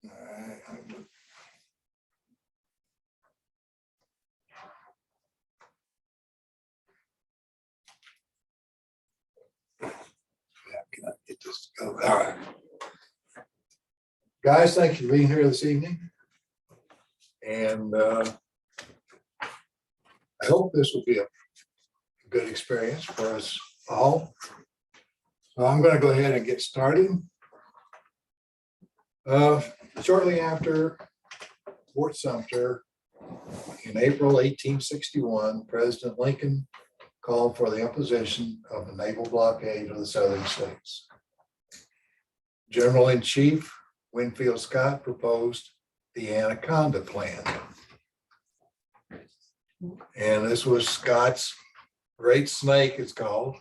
All right. Yeah, can I get this to go? All right. Guys, thank you for being here this evening. And I hope this will be a good experience for us all. So I'm going to go ahead and get started. Shortly after Fort Sumter, in April 1861, President Lincoln called for the imposition of the naval blockade of the southern states. General-in-Chief Winfield Scott proposed the Anaconda Plan. And this was Scott's Great Snake, it's called.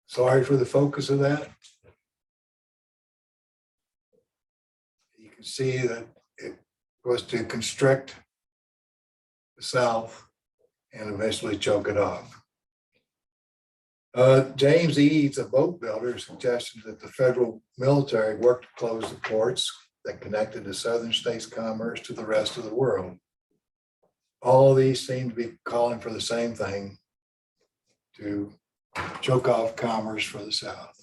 Sorry for the focus of that. You can see that it was to constrict the South and eventually choke it off. James Eads, a boat builder, suggested that the federal military work to close the ports that connected the southern states' commerce to the rest of the world. All of these seem to be calling for the same thing, to choke off commerce for the South.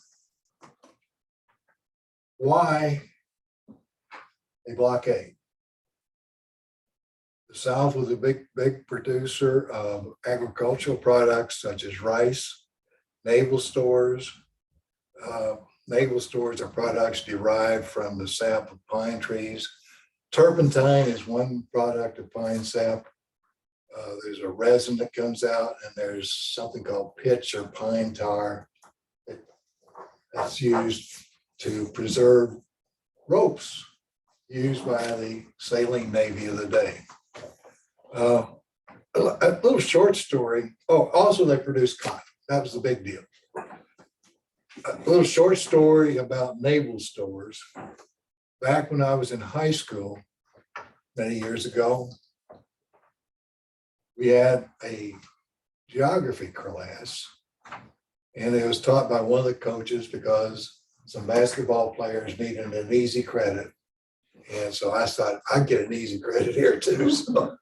Why a blockade? The South was a big producer of agricultural products such as rice, naval stores. Naval stores are products derived from the sap of pine trees. Turpentine is one product of pine sap. There's a resin that comes out, and there's something called pitch or pine tar that's used to preserve ropes used by the sailing navy of the day. A little short story. Oh, also they produced cotton. That was the big deal. A little short story about naval stores. Back when I was in high school many years ago, we had a geography class, and it was taught by one of the coaches because some basketball players needed an easy credit. And so I thought I'd get an easy credit here too. So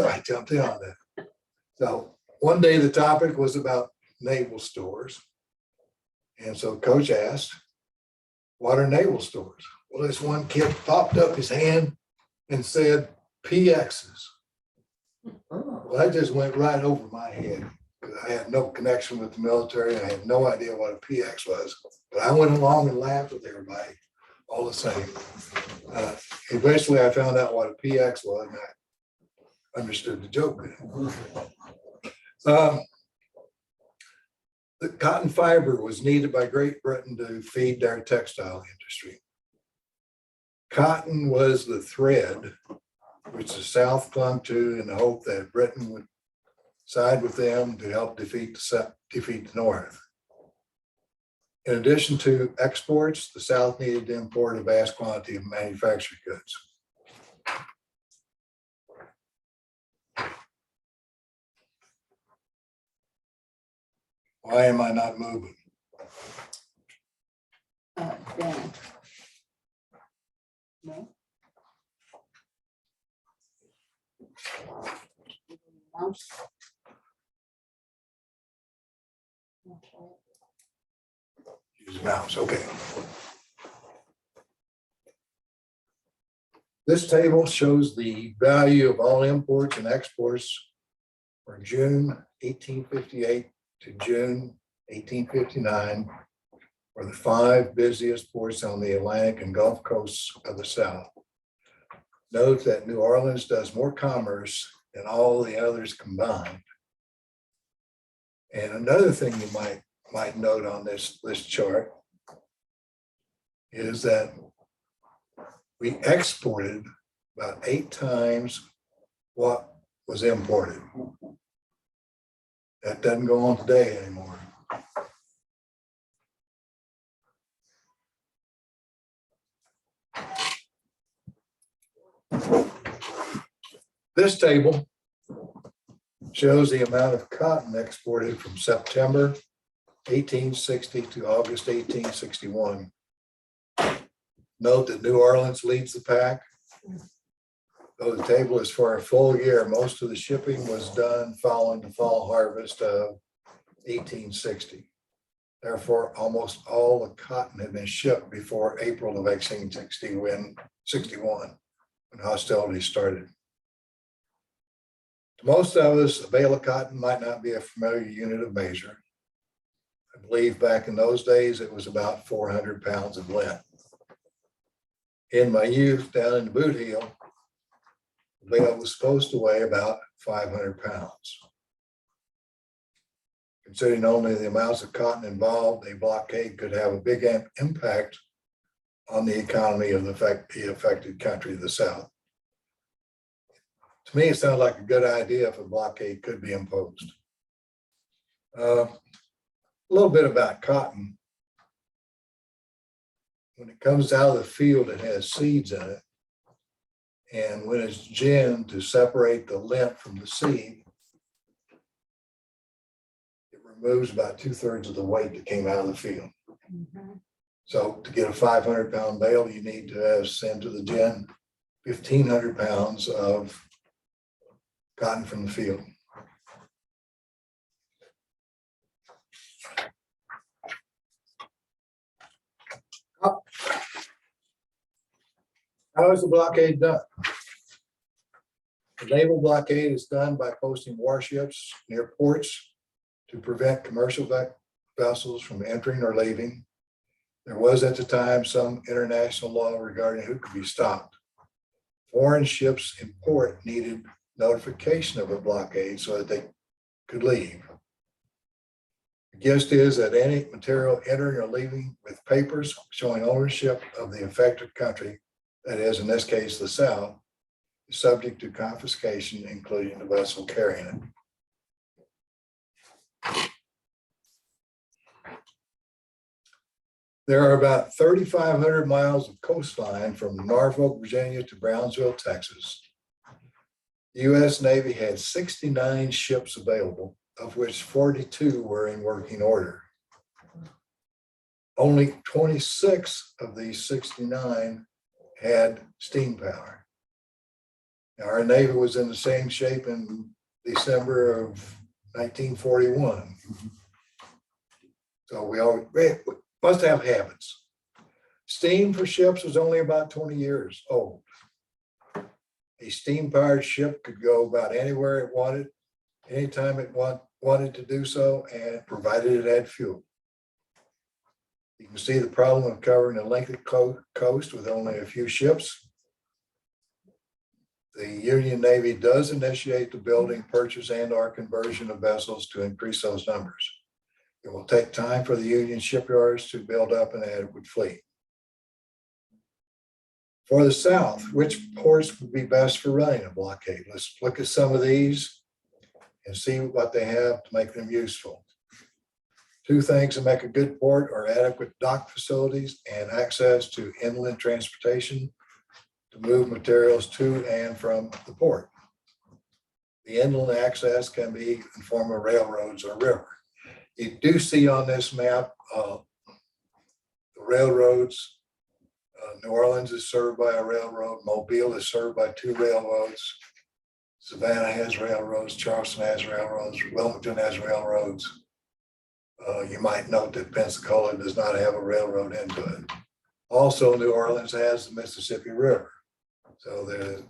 I jumped in on that. So one day the topic was about naval stores. And so coach asked, what are naval stores? Well, this one kid popped up his hand and said PXs. Well, that just went right over my head because I had no connection with the military. I had no idea what a PX was, but I went along and laughed with everybody all the same. Eventually I found out what a PX was, and I understood the joke. The cotton fiber was needed by Great Britain to feed their textile industry. Cotton was the thread which the South clung to in the hope that Britain would side with them to help defeat the North. In addition to exports, the South needed to import a vast quantity of manufactured goods. Why am I not moving? Dan. No. Mouse. Use mouse, okay. This table shows the value of all imports and exports for June 1858 to June 1859 for the 5 busiest ports on the Atlantic and Gulf coasts of the South. Note that New Orleans does more commerce than all the others combined. And another thing you might note on this chart is that we exported about 8 times what was imported. That doesn't go on today anymore. This table shows the amount of cotton exported from September 1860 to August 1861. Note that New Orleans leads the pack. Though the table is for a full year, most of the shipping was done following the fall harvest of 1860. Therefore, almost all the cotton had been shipped before April of 1861, when hostilities started. To most of us, a bale of cotton might not be a familiar unit of measure. I believe back in those days, it was about 400 pounds of lint. In my youth, down in the boot heel, the bale was supposed to weigh about 500 pounds. Considering only the amounts of cotton involved, a blockade could have a big impact on the economy of the affected country of the South. To me, it sounds like a good idea if a blockade could be imposed. A little bit about cotton. When it comes out of the field, it has seeds in it. And when it's ginned to separate the lint from the seed, it removes about 2/3 of the weight that came out of the field. So to get a 500-pound bale, you need to have sent to the gin 1,500 pounds of cotton from the field. How is the blockade done? The naval blockade is done by posting warships near ports to prevent commercial vessels from entering or leaving. There was at the time some international law regarding who could be stopped. Foreign ships in port needed notification of a blockade so that they could leave. The gist is that any material entering or leaving with papers showing ownership of the affected country, that is, in this case, the South, is subject to confiscation, including the vessel carrying it. There are about 3,500 miles of coastline from Norfolk, Virginia to Brownsville, Texas. The U.S. Navy had 69 ships available, of which 42 were in working order. Only 26 of these 69 had steam power. Now, our Navy was in the same shape in December of 1941. So we must have habits. Steam for ships was only about 20 years old. A steam-powered ship could go about anywhere it wanted, anytime it wanted to do so, and provided it had fuel. You can see the problem of covering a lengthy coast with only a few ships. The Union Navy does initiate the building, purchase, and/or conversion of vessels to increase those numbers. It will take time for the Union shipyards to build up an adequate fleet. For the South, which ports would be best for running a blockade? Let's look at some of these and see what they have to make them useful. Two things that make a good port are adequate dock facilities and access to inland transportation to move materials to and from the port. The inland access can be in the form of railroads or river. You do see on this map the railroads. New Orleans is served by a railroad. Mobile is served by 2 railroads. Savannah has railroads. Charleston has railroads. Wilmington has railroads. You might note that Pensacola does not have a railroad into it. Also, New Orleans has the Mississippi River. So there's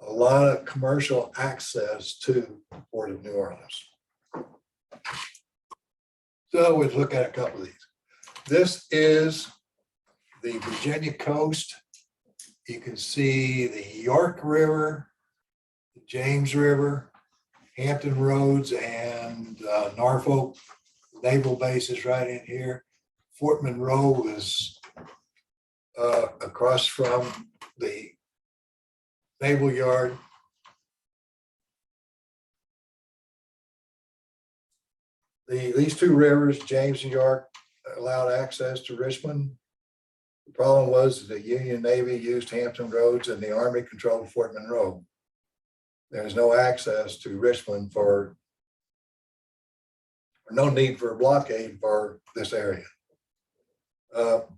a lot of commercial access to the Port of New Orleans. So we'll look at a couple of these. This is the Virginia coast. You can see the York River, the James River, Hampton Roads, and Norfolk naval bases right in here. Fort Monroe is across from the naval yard. These 2 rivers, James and York, allowed access to Richmond. The problem was the Union Navy used Hampton Roads and the Army controlled Fort Monroe. There's no access to Richmond or no need for a blockade for this area.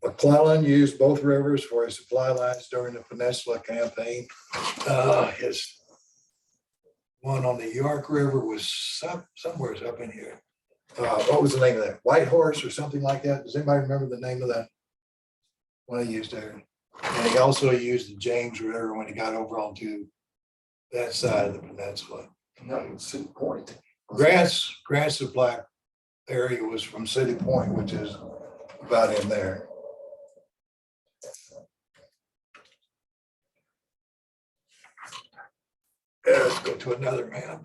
McClellan used both rivers for his supply lines during the Peninsula campaign. His one on the York River was somewhere up in here. What was the name of that? White Horse or something like that? Does anybody remember the name of that? One he used there. And he also used the James River when he got over onto that side of the peninsula. No, City Point. Grant's supply area was from City Point, which is about in there. Let's go to another map.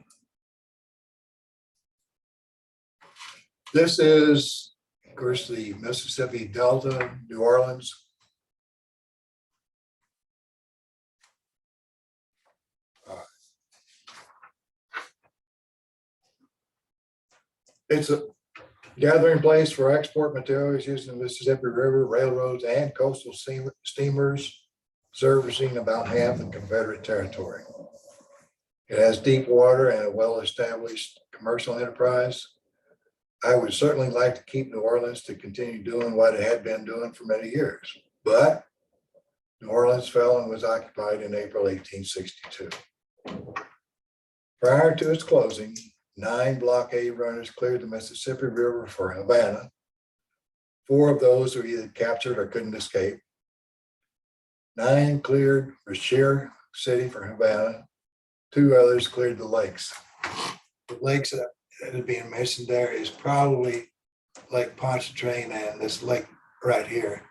This is, of course, the Mississippi Delta, New Orleans. It's a gathering place for export materials using the Mississippi River, railroads, and coastal steamers servicing about half the Confederate territory. It has deep water and a well-established commercial enterprise. I would certainly like to keep New Orleans to continue doing what it had been doing for many years, but New Orleans fell and was occupied in April 1862. Prior to its closing, 9 blockade runners cleared the Mississippi River for Havana. 4 of those were either captured or couldn't escape. 9 cleared Brashear City for Havana. 2 others cleared the lakes. The lakes that are being mentioned there is probably Lake Pontchartrain and this lake right here.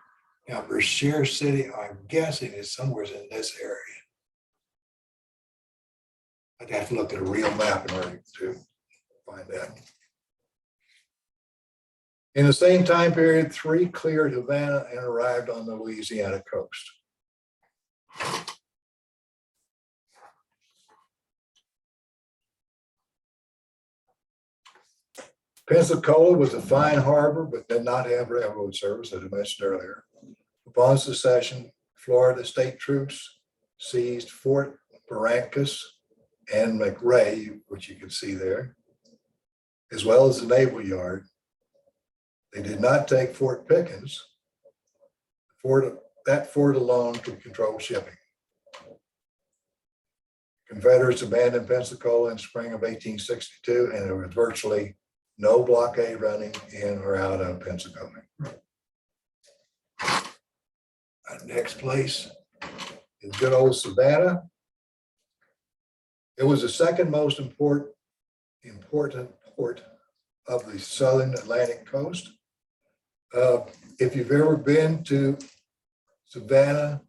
Now, Brashear City, I'm guessing, is somewhere in this area. I'd have to look at a real map in order to find that. In the same time period, 3 cleared Havana and arrived on the Louisiana coast. Pensacola was a fine harbor, but did not have railroad service, as I mentioned earlier. Upon secession, Florida state troops seized Fort Barrancas and McRae, which you can see there, as well as the Naval Yard. They did not take Fort Pickens. That fort alone could control shipping. Confederates abandoned Pensacola in spring of 1862, and there was virtually no blockade running in or out of Pensacola. Our next place is good old Savannah. It was the second most important port of the southern Atlantic coast. If you've ever been to Savannah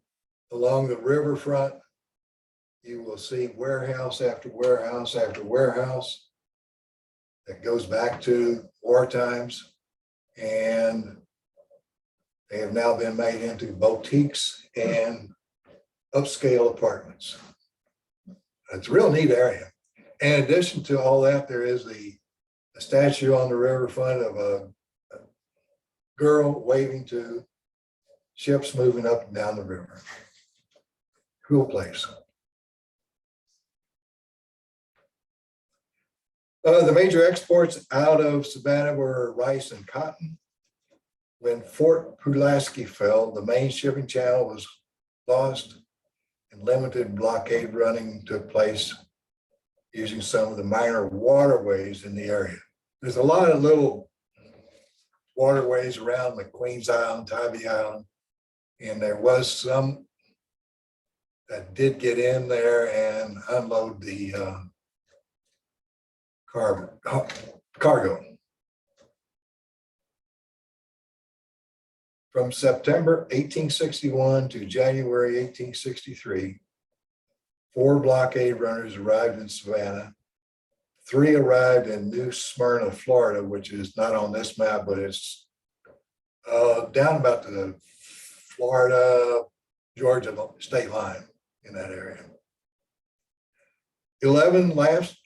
along the riverfront, you will see warehouse after warehouse after warehouse that goes back to war times, and they have now been made into boutiques and upscale apartments. It's a real neat area. In addition to all that, there is a statue on the riverfront of a girl waving to ships moving up and down the river. Cool place. The major exports out of Savannah were rice and cotton. When Fort Pulaski fell, the main shipping channel was lost and limited blockade running took place using some of the minor waterways in the area. There's a lot of little waterways around McQueen's Island, Tybee Island, and there was some that did get in there and unload the cargo. From September 1861 to January 1863, 4 blockade runners arrived in Savannah. 3 arrived in New Smyrna, Florida, which is not on this map, but it's down about the Florida, Georgia state line in that area. 11 left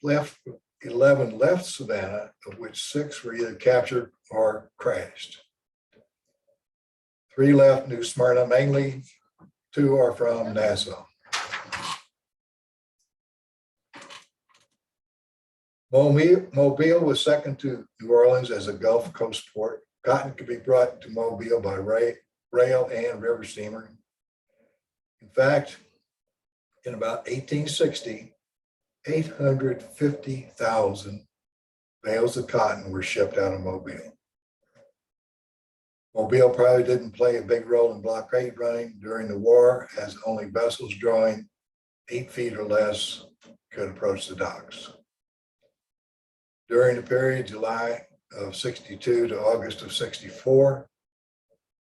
Savannah, of which 6 were either captured or crashed. 3 left New Smyrna, mainly 2 are from Nassau. Mobile was second to New Orleans as a Gulf Coast port. Cotton could be brought to Mobile by rail and river steamer. In fact, in about 1860, 850,000 bales of cotton were shipped out of Mobile. Mobile probably didn't play a big role in blockade running during the war, as only vessels drawing 8 feet or less could approach the docks. During the period July of 62 to August of 64,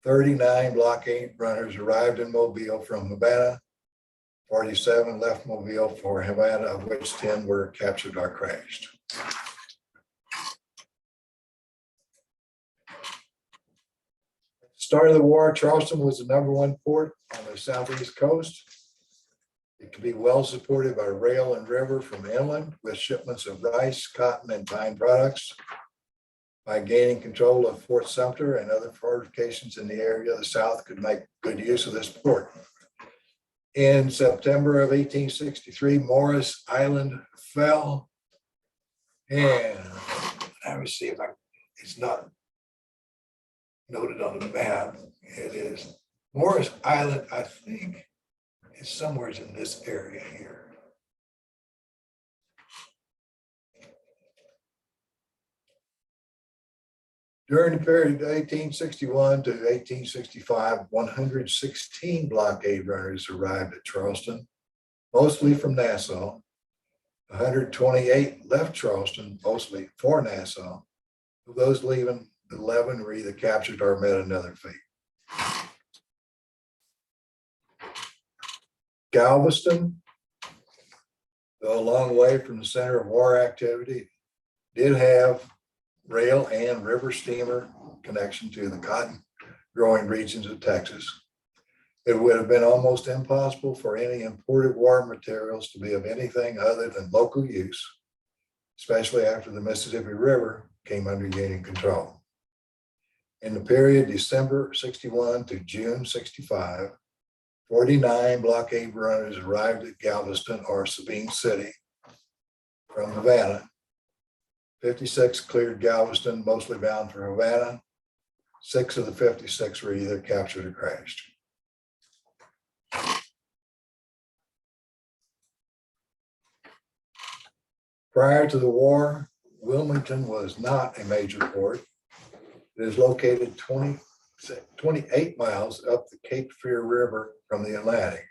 39 blockade runners arrived in Mobile from Havana. 47 left Mobile for Havana, of which 10 were captured or crashed. Start of the war, Charleston was the #1 port on the southeast coast. It could be well supported by rail and river from inland with shipments of rice, cotton, and pine products. By gaining control of Fort Sumter and other fortifications in the area, the South could make good use of this port. In September of 1863, Morris Island fell. And let me see if it's not noted on the map. It is Morris Island, I think, is somewhere in this area here. During the period of 1861 to 1865, 116 blockade runners arrived at Charleston, mostly from Nassau. 128 left Charleston, mostly for Nassau. Of those leaving, 11 were either captured or met another fate. Galveston, though a long way from the center of war activity, did have rail and river steamer connection to the cotton growing regions of Texas. It would have been almost impossible for any imported war materials to be of anything other than local use, especially after the Mississippi River came under Union control. In the period December 61 to June 65, 49 blockade runners arrived at Galveston or Sabine City from Havana. 56 cleared Galveston, mostly bound for Havana. 6 of the 56 were either captured or crashed. Prior to the war, Wilmington was not a major port. It is located 28 miles up the Cape Fear River from the Atlantic.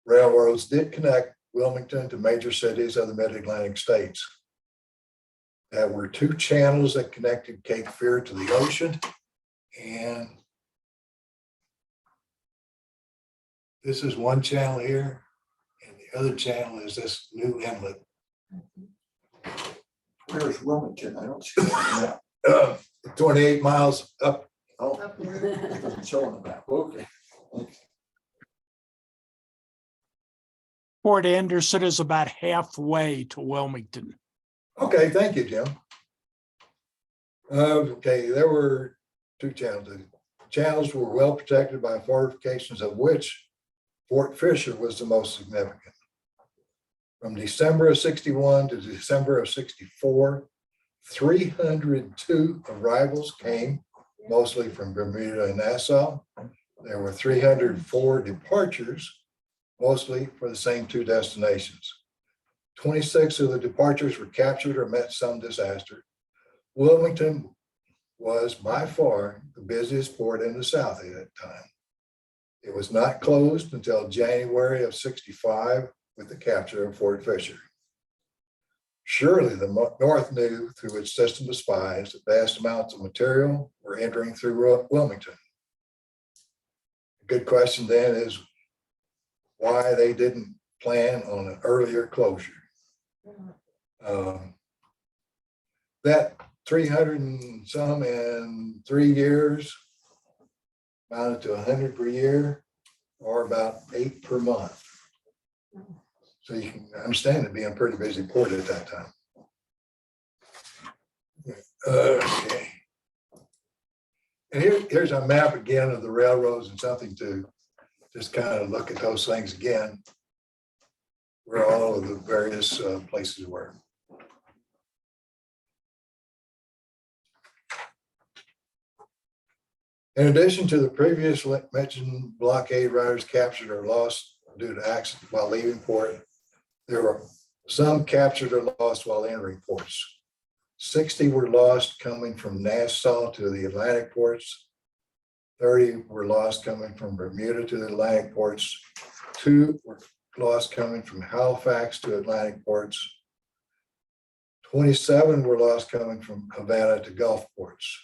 Railroads did connect Wilmington to major cities of the mid-Atlantic states. There were 2 channels that connected Cape Fear to the ocean, and this is one channel here, and the other channel is this new inlet. Where's Wilmington? I don't see that. 28 miles up. Oh, it doesn't show on the map. Okay. Port Anderson is about halfway to Wilmington. Okay, thank you, Jim. Okay, there were 2 channels. The channels were well protected by fortifications, of which Fort Fisher was the most significant. From December of 61 to December of 64, 302 arrivals came, mostly from Bermuda and Nassau. There were 304 departures, mostly for the same 2 destinations. 26 of the departures were captured or met some disaster. Wilmington was by far the busiest port in the South at that time. It was not closed until January of 65 with the capture of Fort Fisher. Surely the North knew through its system of spies that vast amounts of material were entering through Wilmington. A good question then is why they didn't plan on an earlier closure. That 300 and some in 3 years amounted to 100 per year, or about 8 per month. So you can understand it being a pretty busy port at that time. Okay. And here's a map again of the railroads, and something to just kind of look at those things again, where all of the various places were. In addition to the previously mentioned blockade runners captured or lost due to accident while leaving port, there were some captured or lost while entering ports. 60 were lost coming from Nassau to the Atlantic ports. 30 were lost coming from Bermuda to the Atlantic ports. 2 were lost coming from Halifax to Atlantic ports. 27 were lost coming from Havana to Gulf ports.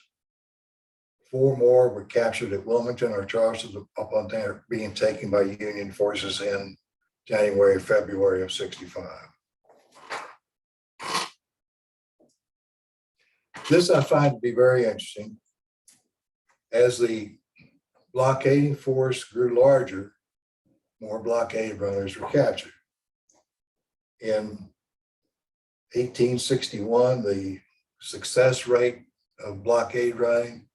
4 more were captured at Wilmington or Charleston upon their being taken by Union forces in January, February of 65. This I find to be very interesting. As the blockading force grew larger, more blockade runners were captured. In 1861, the success rate of blockade running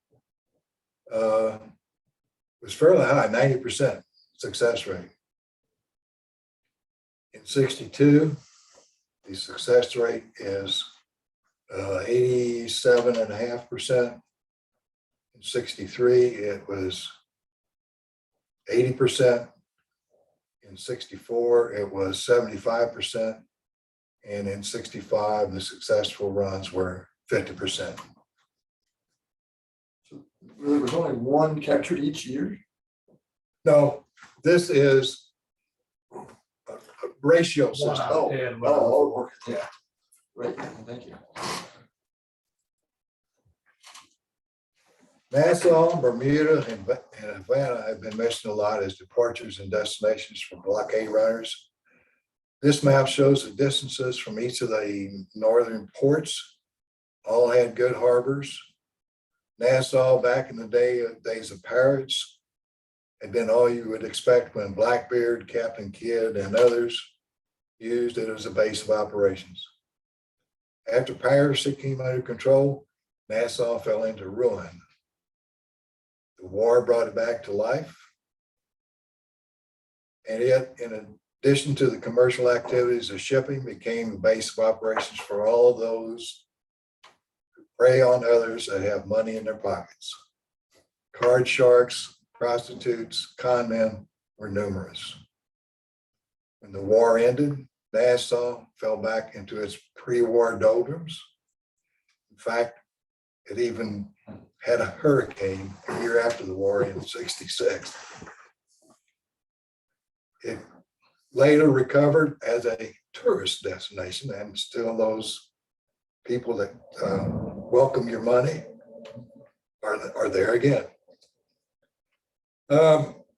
was fairly high, 90% success rate. In 62, the success rate is 87.5%. In 63, it was 80%. In 64, it was 75%. And in 65, the successful runs were 50%. So there was only one captured each year? No, this is a ratio system. Oh, okay, yeah. Right, thank you. Nassau, Bermuda, and Havana have been mentioned a lot as departures and destinations for blockade runners. This map shows the distances from each of the northern ports. All had good harbors. Nassau, back in the days of pirates, had been all you would expect when Blackbeard, Captain Kidd, and others used it as a base of operations. After piracy came under control, Nassau fell into ruin. The war brought it back to life. And yet, in addition to the commercial activities of shipping, became the base of operations for all of those who prey on others that have money in their pockets. Card sharks, prostitutes, con men were numerous. When the war ended, Nassau fell back into its pre-war doldrums. In fact, it even had a hurricane a year after the war in '66. It later recovered as a tourist destination, and still those people that welcome your money are there again.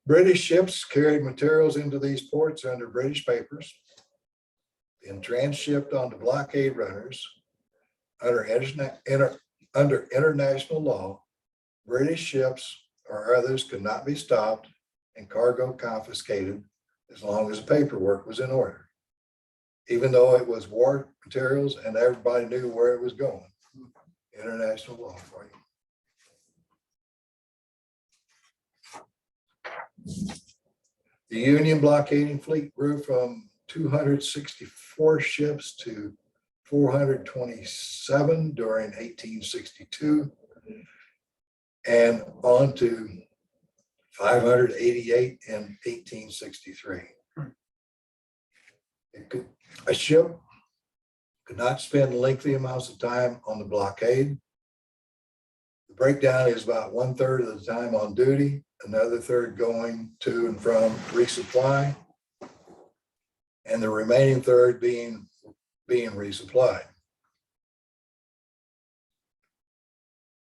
British ships carried materials into these ports under British papers and transshipped onto blockade runners under international law. British ships or others could not be stopped and cargo confiscated as long as the paperwork was in order, even though it was war materials and everybody knew where it was going. International law for you. The Union blockading fleet grew from 264 ships to 427 during 1862 and on to 588 in 1863. A ship could not spend lengthy amounts of time on the blockade. The breakdown is about 1/3 of the time on duty, another third going to and from resupply, and the remaining third being resupplied.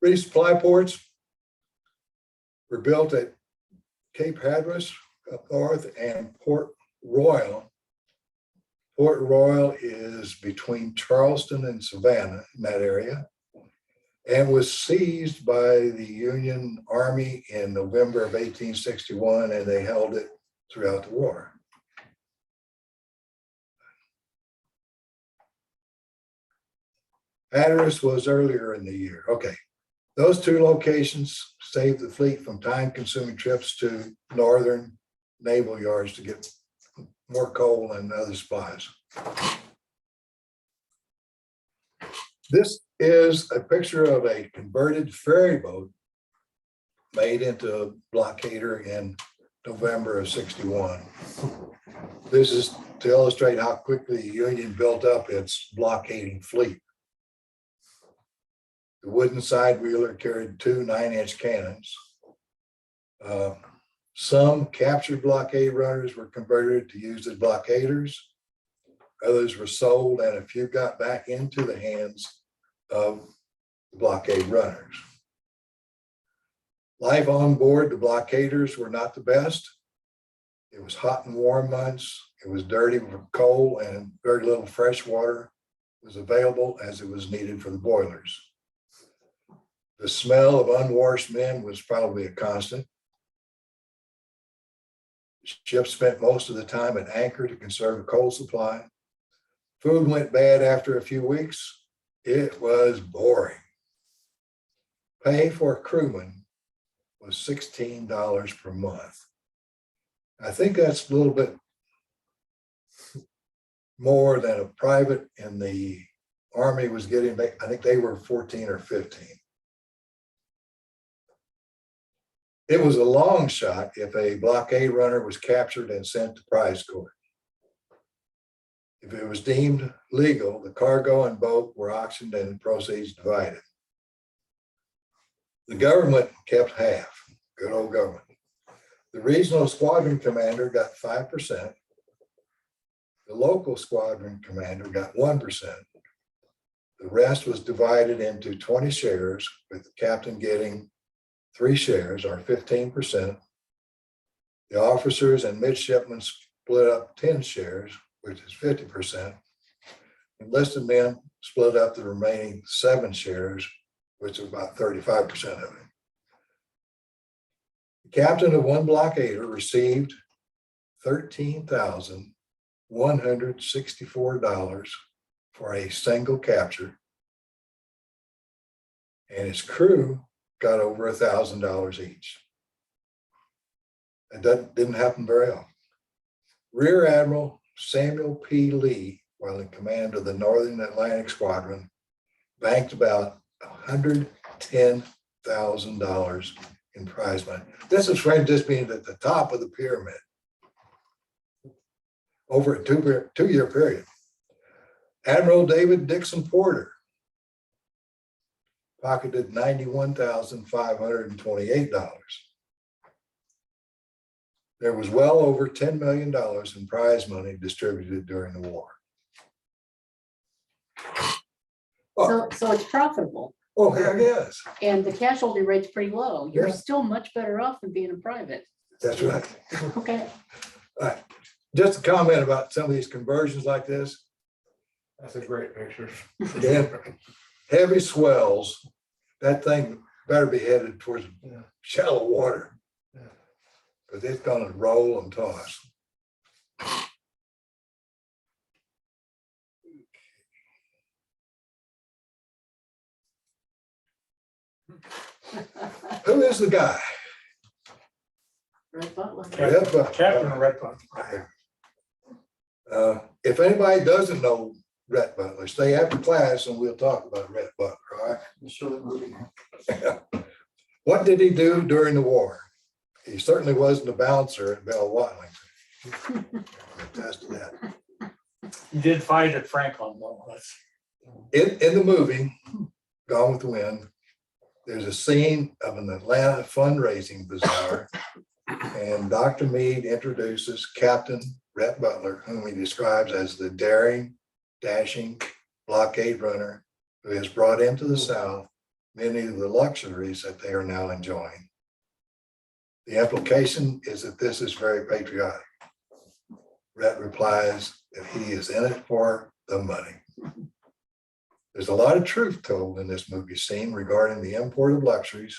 Resupply ports were built at Cape Hatteras up north and Port Royal. Port Royal is between Charleston and Savannah in that area, and was seized by the Union Army in November of 1861, and they held it throughout the war. Hatteras was earlier in the year. Okay, those two locations saved the fleet from time-consuming trips to northern naval yards to get more coal and other supplies. This is a picture of a converted ferry boat made into a blockader in November of 61. This is to illustrate how quickly the Union built up its blockading fleet. The wooden side wheeler carried 2 9-inch cannons. Some captured blockade runners were converted to use as blockaders. Others were sold, and a few got back into the hands of the blockade runners. Life on board the blockaders were not the best. It was hot and warm months. It was dirty from coal, and very little fresh water was available as it was needed for the boilers. The smell of unwashed men was probably a constant. Ships spent most of the time at anchor to conserve a coal supply. Food went bad after a few weeks. It was boring. Pay for a crewman was $16 per month. I think that's a little bit more than a private in the Army was getting. I think they were 14 or 15. It was a long shot if a blockade runner was captured and sent to prize court. If it was deemed legal, the cargo and boat were auctioned and the proceeds divided. The government kept half, good old government. The regional squadron commander got 5%. The local squadron commander got 1%. The rest was divided into 20 shares, with the captain getting 3 shares, or 15%. The officers and midshipmen split up 10 shares, which is 50%. Enlisted men split up the remaining 7 shares, which is about 35% of it. The captain of one blockader received $13,164 for a single capture, and his crew got over $1,000 each. And that didn't happen very often. Rear Admiral Samuel P. Lee, while in command of the Northern Atlantic Squadron, banked about $110,000 in prize money. This is from just being at the top of the pyramid over a two-year period. Admiral David Dixon Porter pocketed $91,528. There was well over $10 million in prize money distributed during the war. So it's profitable, Oh, heck yes. and the casualty rate's pretty low. You're Yeah. still much better off than being a private. That's right. Okay. All right. Just a comment about some of these conversions like this. That's a great picture. Yeah. Heavy swells, that thing better be headed towards shallow water, because it's going to roll and toss. Who is the guy? Red Butler. Red Butler. Captain Red Butler. If anybody doesn't know Red Butler, stay after class and we'll talk about Red Butler, all right? Show that movie. What did he do during the war? He certainly wasn't a bouncer at Bell Watling. Attest to that. He did fight at Franklin, though. That's In the movie, Gone with the Wind, there's a scene of an Atlanta fundraising bazaar, and Dr. Meade introduces Captain Rhett Butler, whom he describes as the daring, dashing blockade runner who has brought into the South many of the luxuries that they are now enjoying. The implication is that this is very patriotic. Rhett replies that he is in it for the money. There's a lot of truth told in this movie scene regarding the import of luxuries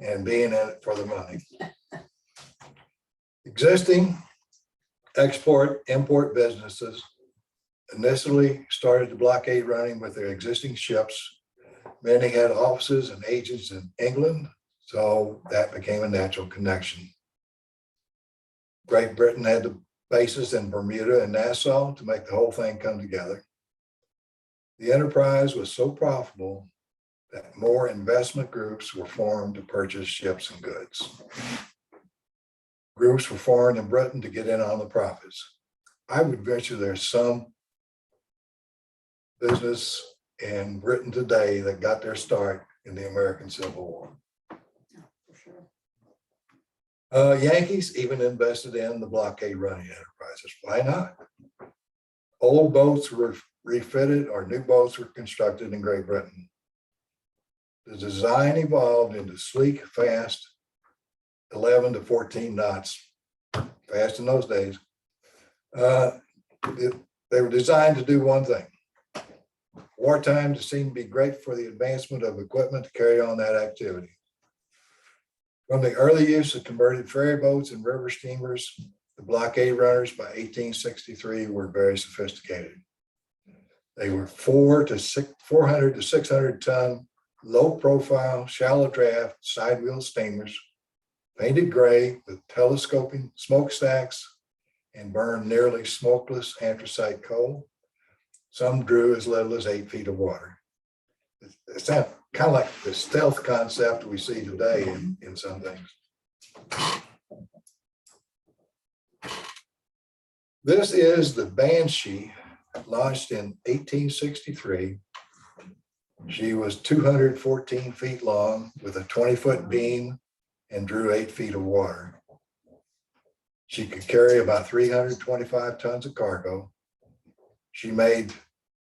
and being in it for the money. Existing export-import businesses initially started the blockade running with their existing ships. Many had offices and agents in England, so that became a natural connection. Great Britain had the bases in Bermuda and Nassau to make the whole thing come together. The enterprise was so profitable that more investment groups were formed to purchase ships and goods. Groups were formed in Britain to get in on the profits. I would venture there's some business in Britain today that got their start in the American Civil War. For sure. Yankees even invested in the blockade running enterprises. Why not? Old boats were refitted or new boats were constructed in Great Britain. The design evolved into sleek, fast, 11 to 14 knots, fast in those days. They were designed to do one thing. Wartime seemed to be great for the advancement of equipment to carry on that activity. From the early use of converted ferry boats and river steamers, the blockade runners by 1863 were very sophisticated. They were 400 to 600 ton, low profile, shallow draft, side wheel steamers, painted gray with telescoping smokestacks and burned nearly smokeless anthracite coal. Some drew as little as 8 feet of water. It's kind of like the stealth concept we see today in some things. This is the Banshee, launched in 1863. She was 214 feet long with a 20-foot beam and drew 8 feet of water. She could carry about 325 tons of cargo. She made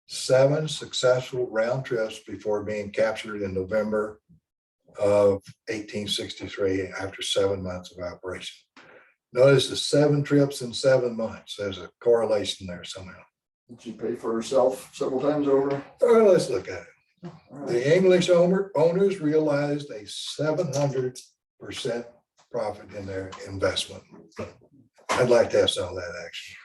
7 successful round trips before being captured in November of 1863 after 7 months of operation. Notice the 7 trips in 7 months. There's a correlation there somehow. Did she pay for herself several times over? Well, let's look at it. All right. The English owners realized a 700% profit in their investment. I'd like to have some of that action.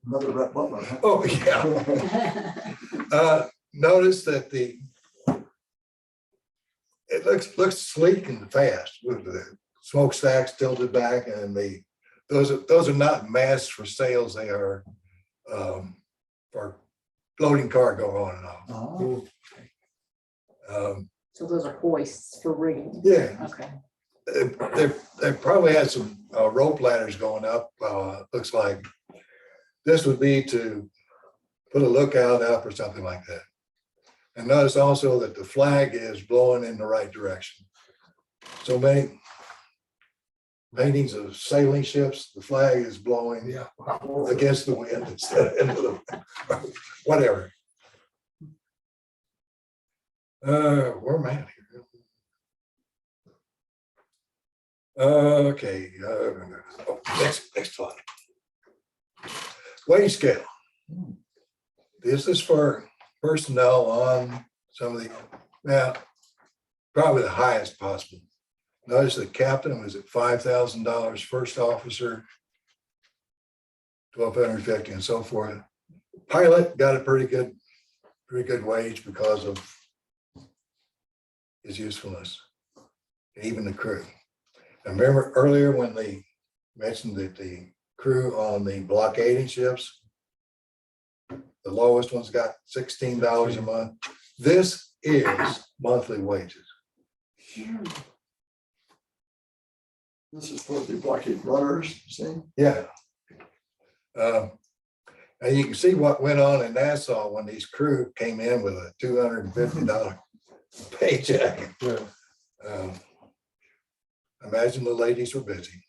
Another Brett Butler. Huh? Oh, yeah. Notice that it looks sleek and fast with the smokestacks tilted back, and those are not masts for sails. They are for loading cargo on and off. Oh. So those are hoists for rigging. Yeah, Okay. they probably had some rope ladders going up. Looks like this would be to put a lookout up or something like that. And notice also that the flag is blowing in the right direction. So many paintings of sailing ships, the flag is blowing against the wind instead of into the whatever. Where am I at here? Okay, next slide. Wage scale. This is for personnel on some of the, now, probably the highest possible. Notice the captain was at $5,000, first officer, $1,250 and so forth. Pilot got a pretty good wage because of his usefulness, and even the crew. I remember earlier when they mentioned that the crew on the blockading ships, the lowest ones got $16 a month. This is monthly wages. This is for the blockade runners, see? Yeah. And you can see what went on in Nassau when these crew came in with a $250 paycheck. Imagine the ladies were busy.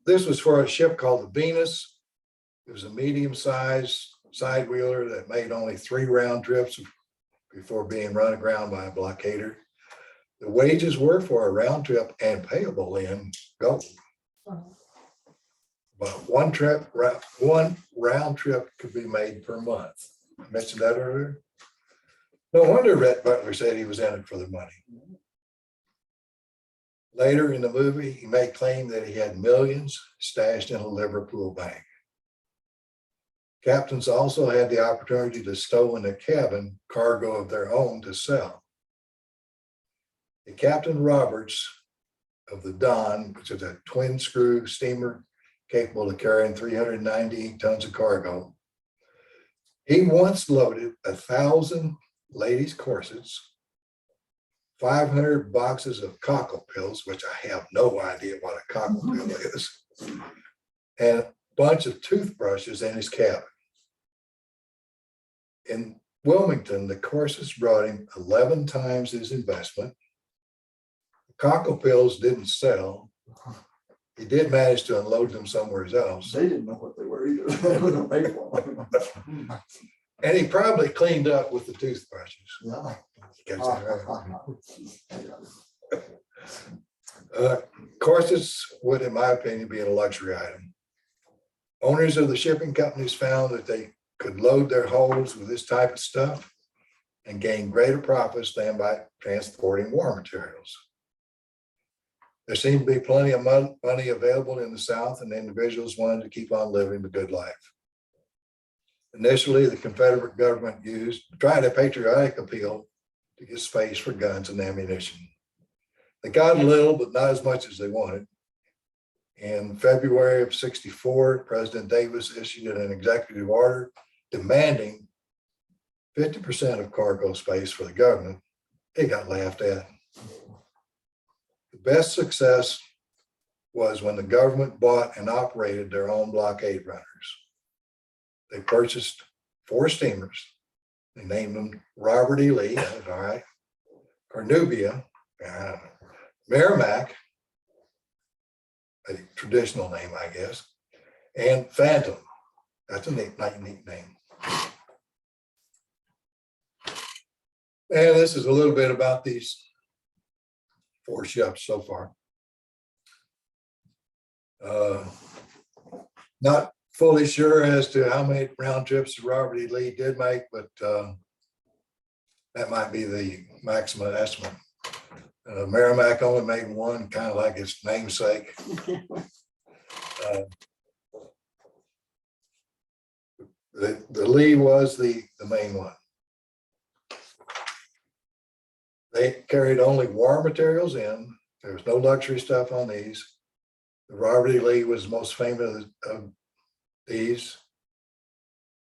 This was for a ship called the Venus. It was a medium-sized side wheeler that made only 3 round trips before being run aground by a blockader. The wages were for a round trip and payable in gold. But one round trip could be made per month. I mentioned that earlier. No wonder Rhett Butler said he was in it for the money. Later in the movie, he may claim that he had millions stashed in a Liverpool bank. Captains also had the opportunity to stow in the cabin cargo of their own to sell. The Captain Roberts of the Don, which is a twin screw steamer capable of carrying 390 tons of cargo, He once loaded 1,000 ladies' corsets, 500 boxes of cockle pills, which I have no idea what a cockle pill is, and a bunch of toothbrushes in his cabin. In Wilmington, the corsets brought him 11 times his investment. The cockle pills didn't sell. He did manage to unload them somewhere else. They didn't know what they were either. They were gonna pay for them. And he probably cleaned up with the toothbrushes. Yeah. Gets it right. Corsets would, in my opinion, be a luxury item. Owners of the shipping companies found that they could load their holds with this type of stuff and gain greater profits than by transporting war materials. There seemed to be plenty of money available in the South, and individuals wanted to keep on living the good life. Initially, the Confederate government tried a patriotic appeal to get space for guns and ammunition. They got a little, but not as much as they wanted. In February of '64, President Davis issued an executive order demanding 50% of cargo space for the government. It got laughed at. The best success was when the government bought and operated their own blockade runners. They purchased 4 steamers. They named them Robert E. Lee, all right, Carnubia, Merrimack, a traditional name, I guess, and Phantom. That's a neat name. And this is a little bit about these 4 ships so far. Not fully sure as to how many round trips Robert E. Lee did make, but that might be the maximum estimate. Merrimack only made 1, kind of like its namesake. The Lee was the main one. They carried only war materials in. There was no luxury stuff on these. The Robert E. Lee was the most famous of these.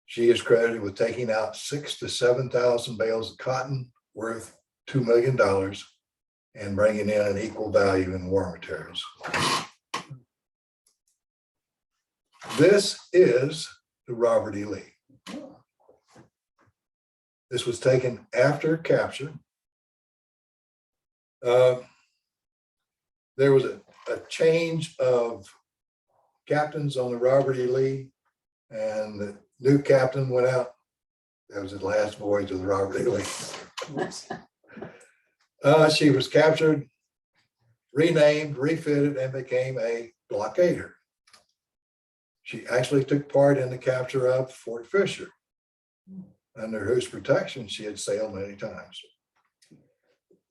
She is credited with taking out 6,000 to 7,000 bales of cotton worth $2 million and bringing in an equal value in war materials. This is the Robert E. Lee. This was taken after capture. There was a change of captains on the Robert E. Lee, and the new captain went out. That was his last voyage of the Robert E. Lee. She was captured, renamed, refitted, and became a blockader. She actually took part in the capture of Fort Fisher, under whose protection she had sailed many times.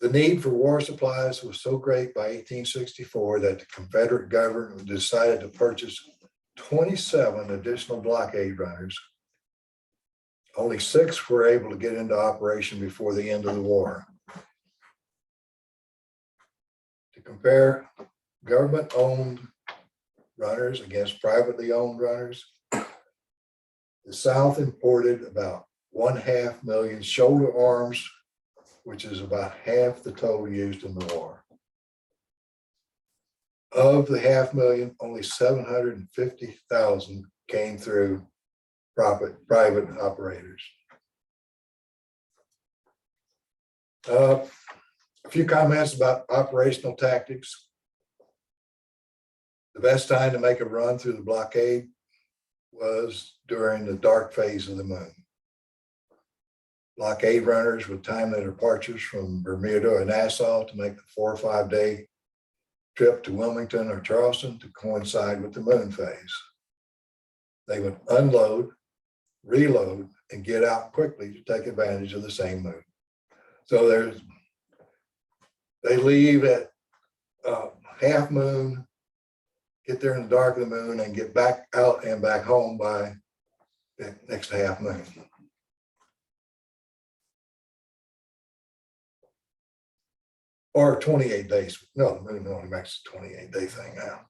The need for war supplies was so great by 1864 that the Confederate government decided to purchase 27 additional blockade runners. Only 6 were able to get into operation before the end of the war. To compare government-owned runners against privately owned runners, the South imported about 1/2 million shoulder arms, which is about half the total used in the war. Of the 500,000, only 750,000 came through private operators. A few comments about operational tactics. The best time to make a run through the blockade was during the dark phase of the moon. Blockade runners would time their departures from Bermuda or Nassau to make the 4 or 5 day trip to Wilmington or Charleston to coincide with the moon phase. They would unload, reload, and get out quickly to take advantage of the same moon. So they leave at half moon, get there in the dark of the moon, and get back out and back home by the next half moon. Or 28 days. No, the moon only makes a 28-day thing now.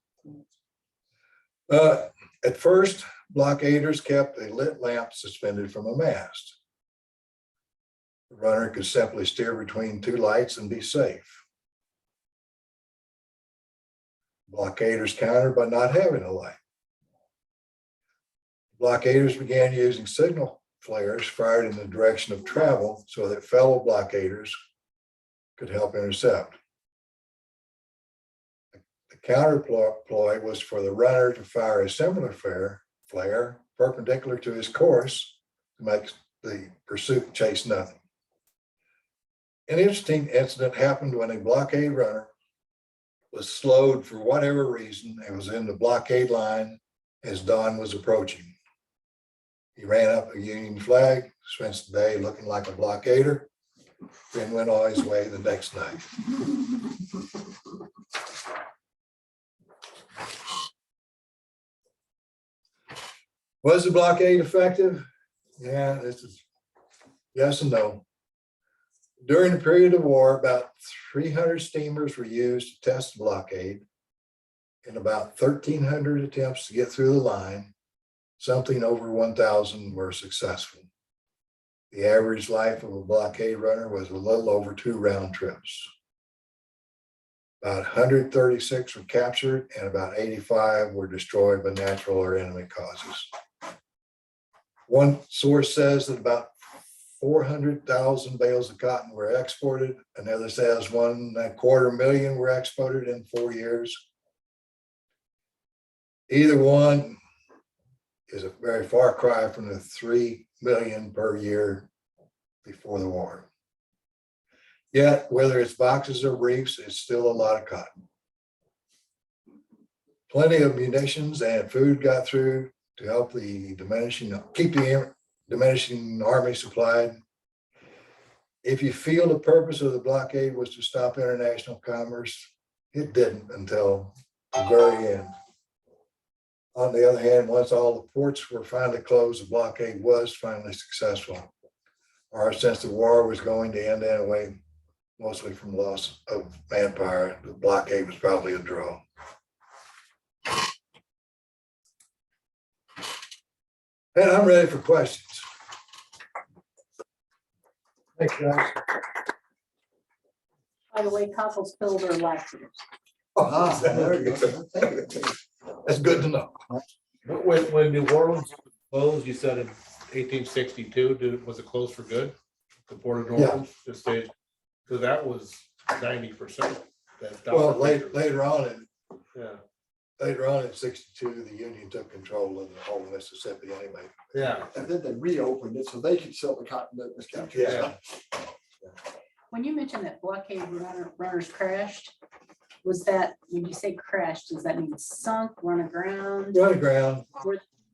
At first, blockaders kept a lit lamp suspended from a mast. The runner could simply steer between two lights and be safe. Blockaders countered by not having a light. Blockaders began using signal flares fired in the direction of travel so that fellow blockaders could help intercept. The counterploy was for the runner to fire a similar flare perpendicular to his course to make the pursuit chase nothing. An interesting incident happened when a blockade runner was slowed for whatever reason and was in the blockade line as dawn was approaching. He ran up a Union flag, spent the day looking like a blockader, then went on his way the next night. Was the blockade effective? Yeah, this is yes and no. During the period of war, about 300 steamers were used to test the blockade. In about 1,300 attempts to get through the line, something over 1,000 were successful. The average life of a blockade runner was a little over 2 round trips. About 136 were captured and about 85 were destroyed by natural or enemy causes. One source says that about 400,000 bales of cotton were exported. Another says 1.25 million were exported in 4 years. Either one is a very far cry from the 3 million per year before the war. Yet, whether it's boxes or briefs, it's still a lot of cotton. Plenty of munitions and food got through to help keep the diminishing army supplied. If you feel the purpose of the blockade was to stop international commerce, it didn't until the very end. On the other hand, once all the ports were finally closed, the blockade was finally successful. Our sense the war was going to end anyway, mostly from loss of manpower. The blockade was probably a draw. And I'm ready for questions. Thanks, guys. By the way, couples filled their laxatives. Ah, there you go. Thank you. That's good to know. When New Orleans closed, you said in 1862, was it closed for good? The port of New Yeah. Orleans just stayed, because that was 90%. Well, later on Yeah, in 62, the Union took control of the whole Mississippi anyway. yeah. And then they reopened it so they could sell the cotton that was captured. Yeah. When you mentioned that blockade runners crashed, was that, when you say crashed, does that mean sunk, run aground? Run aground.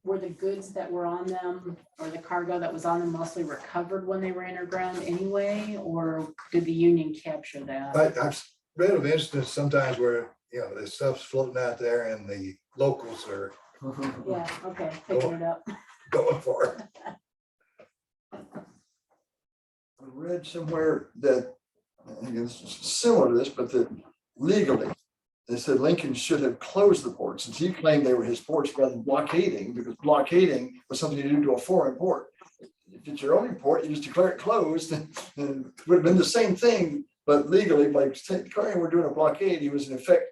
Were the goods that were on them or the cargo that was on them mostly recovered when they were underground anyway? Or did the Union capture that? I've read of instances sometimes where, this stuff's floating out there and the locals are Yeah, okay, picking it up. going for it. I read somewhere that, I think it's similar to this, but that legally, they said Lincoln should have closed the ports, since he claimed they were his ports rather than blockading, because blockading was something to do to a foreign port. If it's your own port, you just declare it closed, and it would have been the same thing, but legally, by declaring we're doing a blockade, he was in effect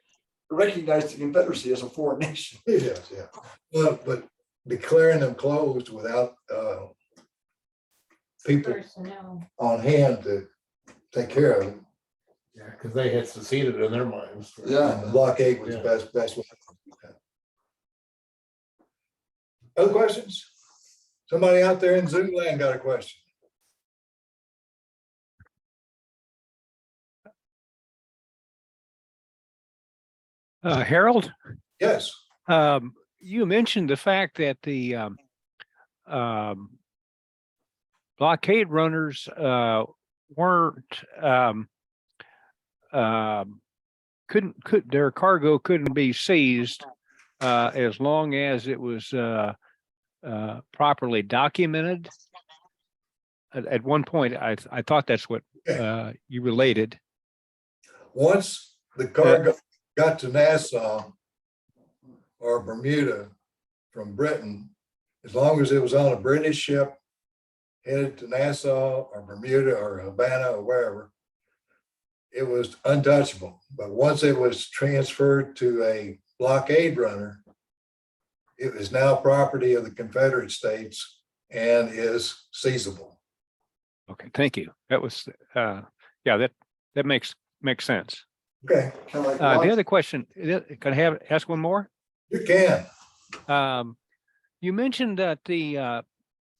recognized the Confederacy as a foreign nation. It is, yeah. But declaring them closed without people Personnel. on hand to take care of them. Yeah, because they had seceded in their minds. And the blockade was Yeah. best way. Other questions? Somebody out there in Zoom land got a question? Harold, Yes. you mentioned the fact that the blockade runners weren't their cargo couldn't be seized as long as it was properly documented. At one point, I thought that's what you related. Once the cargo got to Nassau or Bermuda from Britain, as long as it was on a British ship headed to Nassau or Bermuda or Havana or wherever, it was untouchable. But once it was transferred to a blockade runner, it is now property of the Confederate States and is seizable. Okay, thank you. That was, yeah, that makes sense. Okay, Kind of like The other question, can I ask one more? you can. You mentioned that the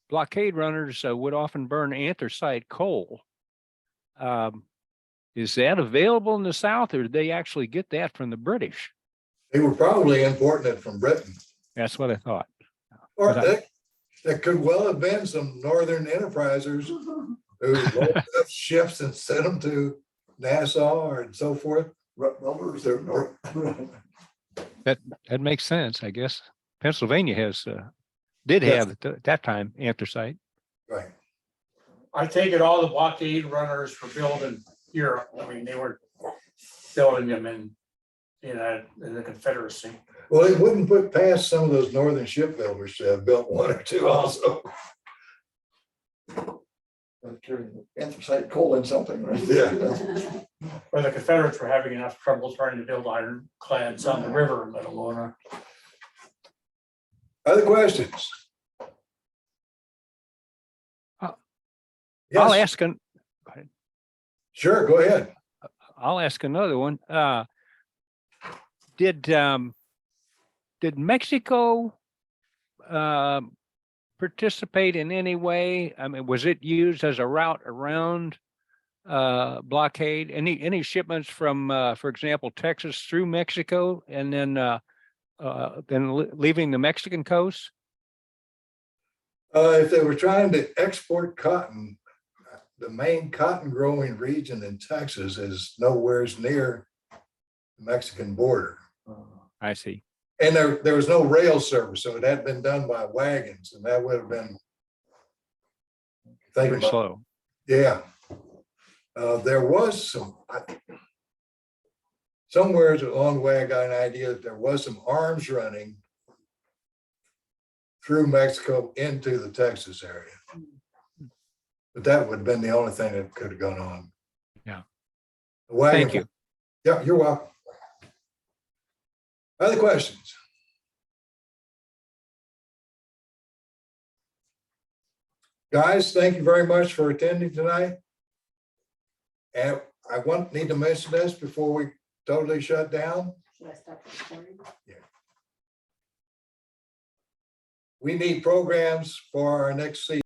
blockade runners would often burn anthracite coal. Is that available in the South, or did they actually get that from the British? They were probably importing it from Britain. That's what I thought. Or But I- there could well have been some northern enterprisers who rolled up ships and sent them to Nassau or and so forth. Rutgers, That makes sense, I guess. Pennsylvania did Yes. have at that time anthracite. Right. I take it all the blockade runners were built in Europe. I mean, they were building them in the Confederacy. Well, it wouldn't put past some of those northern shipbuilders to have built one or two also. anthracite coal in something, right? Yeah. Or the Confederates were having enough trouble trying to build ironclads on the river, let alone. Other questions? I'll Yes, ask sure, go ahead. I'll ask another one. Did Mexico participate in any way? I mean, was it used as a route around blockade? Any shipments from, for example, Texas through Mexico and then leaving the Mexican coast? If they were trying to export cotton, the main cotton growing region in Texas is nowhere near the Mexican border. I see. And there was no rail service, so it had been done by wagons, and that would have been. Think Pretty about, slow. yeah. There was somewhere along the way, I got an idea that there was some arms running through Mexico into the Texas area. But that would have been the only thing that could have gone on. Yeah. The wagon- Thank you. Yeah, you're welcome. Other questions? Guys, thank you very much for attending tonight. And I need to mention this before we totally shut down. Should I stop recording? We need programs for our next season.